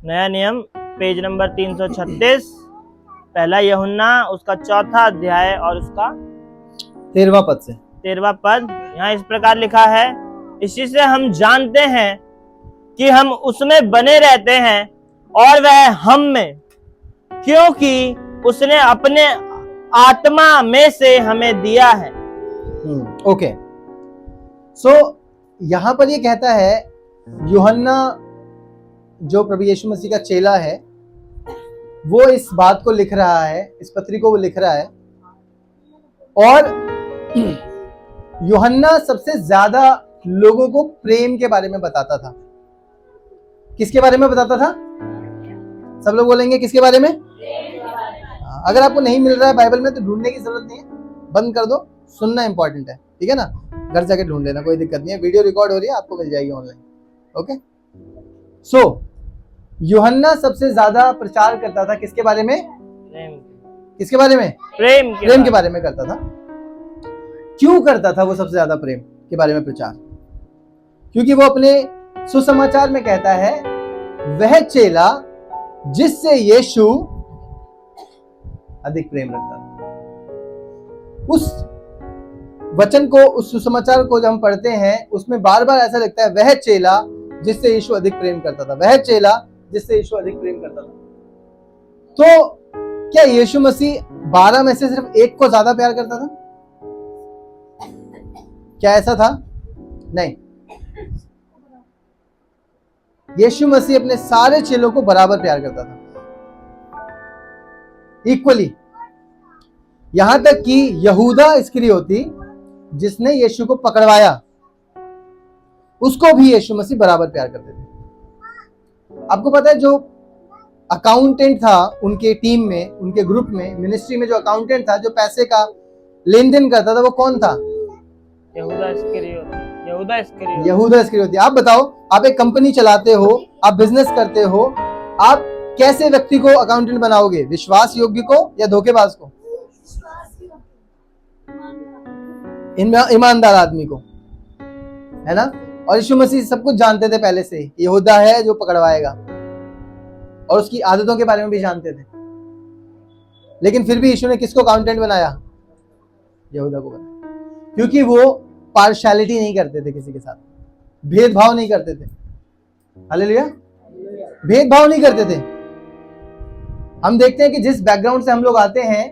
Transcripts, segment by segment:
नया नियम page number 336, पहला यूहन्ना उसका 4वां अध्याय और उसका 13वां पद से। 13वां पद। यहाँ इस प्रकार लिखा है, इसी से हम जानते हैं कि हम उसमें बने रहते हैं और वह हम में, क्योंकि उसने अपने आत्मा में से हमें दिया है। ओके, सो यहां पर ये कहता है, यूहन्ना जो प्रभु यीशु मसीह का चेला है वो इस बात को लिख रहा है, इस पत्री को वो लिख रहा है। और यूहन्ना सबसे ज्यादा लोगों को प्रेम के बारे में बताता था। किसके बारे में बताता था? सब लोग बोलेंगे किसके बारे में? अगर आपको नहीं मिल रहा है बाइबल में तो ढूंढने की जरूरत नहीं है, बंद कर दो, सुनना इंपॉर्टेंट है, ठीक है ना। घर जाके ढूंढ लेना, कोई दिक्कत नहीं है, वीडियो रिकॉर्ड हो रही है, आपको मिल जाएगी ऑनलाइन। ओके, सो यूहन्ना सबसे ज्यादा प्रचार करता था किसके बारे में? किसके बारे में? प्रेम के बारे में करता था। क्यों करता था वो सबसे ज्यादा प्रेम के बारे में प्रचार? क्योंकि वो अपने सुसमाचार में कहता है, वह चेला जिससे यीशु अधिक प्रेम रखता था। उस वचन को, उस सुसमाचार को जब हम पढ़ते हैं उसमें बार बार ऐसा लगता है, वह चेला जिससे यीशु अधिक प्रेम करता था, वह चेला जिससे यीशु अधिक प्रेम करता था। तो क्या यीशु मसीह 12 में से सिर्फ एक को ज्यादा प्यार करता था? क्या ऐसा था? नहीं, यीशु मसीह अपने सारे चेलों को बराबर प्यार करता था, इक्वली। यहां तक कि यहूदा इस्करियोती जिसने यीशु को पकड़वाया, उसको भी यीशु मसीह बराबर प्यार करते थे। आपको पता है, जो अकाउंटेंट था उनके टीम में, उनके ग्रुप में, मिनिस्ट्री में जो अकाउंटेंट था, जो पैसे का लेन देन करता था, वो कौन था? यहूदा इस्करियोती। यहूदा इस्करियोती। आप बताओ, आप एक कंपनी चलाते हो, आप बिजनेस करते हो, आप कैसे व्यक्ति को अकाउंटेंट बनाओगे? विश्वास योग्य को या धोखेबाज को? ईमानदार आदमी को, है ना। और यीशु मसीह सब कुछ जानते थे पहले से, यहूदा है जो पकड़वाएगा, और उसकी आदतों के बारे में भी जानते थे। लेकिन फिर भी यीशु ने किसको अकाउंटेंट बनाया? यहूदा को बनाया, क्योंकि वो पार्शियलिटी नहीं करते थे, किसी के साथ भेदभाव नहीं करते थे। हालेलुया, भेदभाव नहीं करते थे। हम देखते हैं कि जिस बैकग्राउंड से हम लोग आते हैं,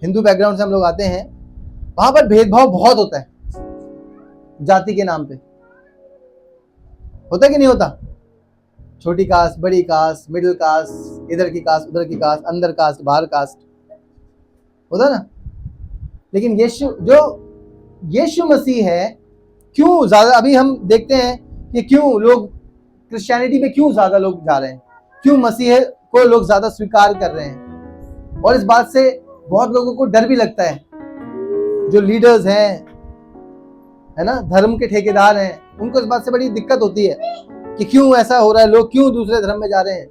हिंदू बैकग्राउंड से हम लोग आते हैं, वहां पर भेदभाव बहुत होता है जाति के नाम पे। होता कि नहीं होता? छोटी कास्ट, बड़ी कास्ट, मिडिल कास्ट, इधर की कास्ट, उधर की कास्ट, अंदर कास्ट, बाहर कास्ट, होता ना। लेकिन यीशु मसीह है, क्यों ज्यादा, अभी हम देखते हैं कि क्यों लोग क्रिश्चियनिटी पे क्यों ज्यादा लोग जा रहे हैं, क्यों मसीह को लोग ज्यादा स्वीकार कर रहे हैं। और इस बात से बहुत लोगों को डर भी लगता है, जो लीडर्स हैं, है ना, धर्म के ठेकेदार हैं, उनको इस बात से बड़ी दिक्कत होती है कि क्यों ऐसा हो रहा है, लोग क्यों दूसरे धर्म में जा रहे हैं,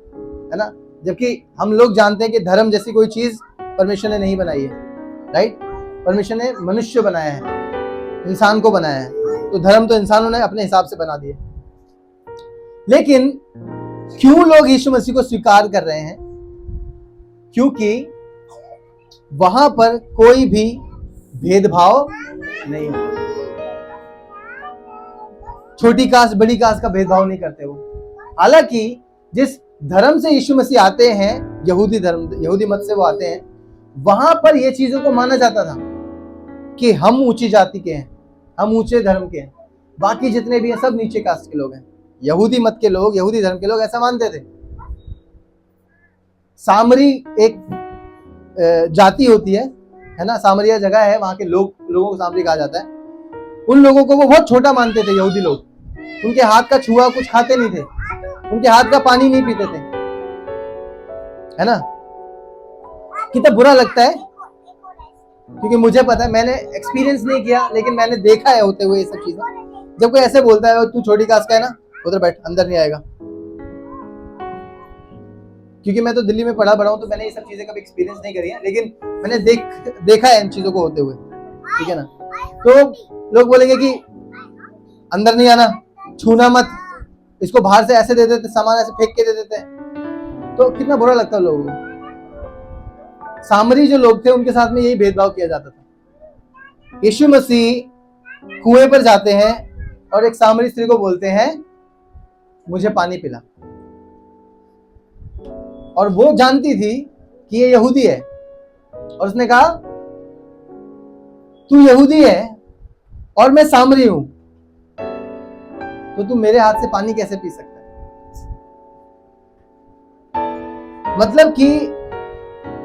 है ना। जबकि हम लोग जानते हैं कि धर्म जैसी कोई चीज परमेश्वर ने नहीं बनाई है, राइट। परमेश्वर ने मनुष्य बनाया है, इंसान को बनाया है, तो धर्म तो इंसानों ने अपने हिसाब से बना दिए। लेकिन क्यों लोग यीशु मसीह को स्वीकार कर रहे हैं? क्योंकि वहां पर कोई भी भेदभाव नहीं होता। छोटी कास्ट बड़ी कास्ट का भेदभाव नहीं करते वो। हालांकि जिस धर्म से यीशु मसीह आते हैं, यहूदी धर्म, यहूदी मत से वो आते हैं, वहां पर ये चीजों को माना जाता था कि हम ऊंची जाति के हैं, हम ऊंचे धर्म के हैं, बाकी जितने भी हैं सब नीचे कास्ट के लोग हैं। यहूदी मत के लोग, यहूदी धर्म के लोग ऐसा मानते थे। सामरी एक जाति होती है ना, सामरिया जगह है, वहां के लोगों को सामरी कहा जाता है। उन लोगों को वो बहुत छोटा मानते थे यहूदी लोग। उनके हाथ का छुआ कुछ खाते नहीं थे, उनके हाथ का पानी नहीं पीते थे, है ना। कितना बुरा लगता है, क्योंकि मुझे पता है, मैंने एक्सपीरियंस नहीं किया, लेकिन मैंने देखा है होते हुए ये सब चीजें। जब कोई ऐसे बोलता है, तू छोटी कास्ट का है ना, उधर बैठ, अंदर नहीं आएगा। क्योंकि मैं तो दिल्ली में पढ़ा हूं, तो मैंने ये सब चीजें कभी एक्सपीरियंस नहीं करी है, लेकिन मैंने देखा है इन चीजों को होते हुए, ठीक है ना। तो लोग बोलेंगे कि अंदर नहीं आना, छूना मत, इसको बाहर से ऐसे दे देते, सामान ऐसे फेंक के दे देते हैं, तो कितना बुरा लगता है लोगों को। सामरी जो लोग थे उनके साथ में यही भेदभाव किया जाता था। यीशु मसीह कुएं पर जाते हैं और एक सामरी स्त्री को बोलते हैं मुझे पानी पिला, और वो जानती थी कि ये यहूदी है, और उसने कहा तू यहूदी है और मैं सामरी हूं, तो तू मेरे हाथ से पानी कैसे पी सकता है। मतलब कि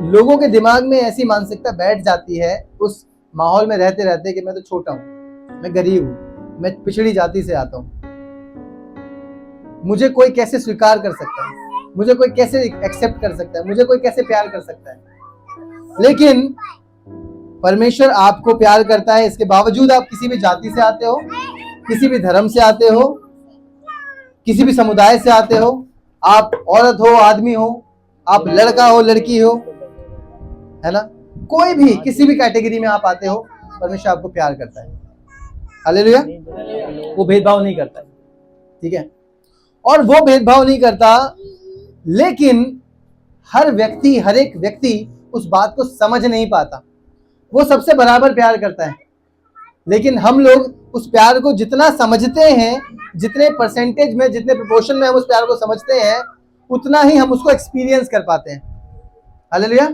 लोगों के दिमाग में ऐसी मानसिकता बैठ जाती है उस माहौल में रहते रहते कि मैं तो छोटा हूं, मैं गरीब हूं, मैं पिछड़ी जाति से आता हूं, मुझे कोई कैसे स्वीकार कर सकता है, मुझे कोई कैसे एक्सेप्ट कर सकता है, मुझे कोई कैसे प्यार कर सकता है। लेकिन परमेश्वर आपको प्यार करता है, इसके बावजूद आप किसी भी जाति से आते हो, किसी भी धर्म से आते हो, किसी भी समुदाय से आते हो, आप औरत हो आदमी हो, आप लड़का हो लड़की हो, है ना, कोई भी किसी भी कैटेगरी में आप आते हो, परमेश्वर आपको प्यार करता है। हालेलुया। वो भेदभाव नहीं करता है, ठीक है। और वो भेदभाव नहीं करता, लेकिन हर एक व्यक्ति उस बात को समझ नहीं पाता। वो सबसे बराबर प्यार करता है, लेकिन हम लोग उस प्यार को जितना समझते हैं, जितने परसेंटेज में, जितने प्रोपोर्शन में हम उस प्यार को समझते हैं, उतना ही हम उसको एक्सपीरियंस कर पाते हैं। हालेलुया।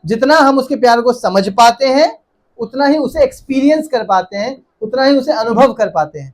जितना हम उसके प्यार को समझ पाते हैं, उतना ही उसे एक्सपीरियंस कर पाते हैं, उतना ही उसे अनुभव कर पाते हैं।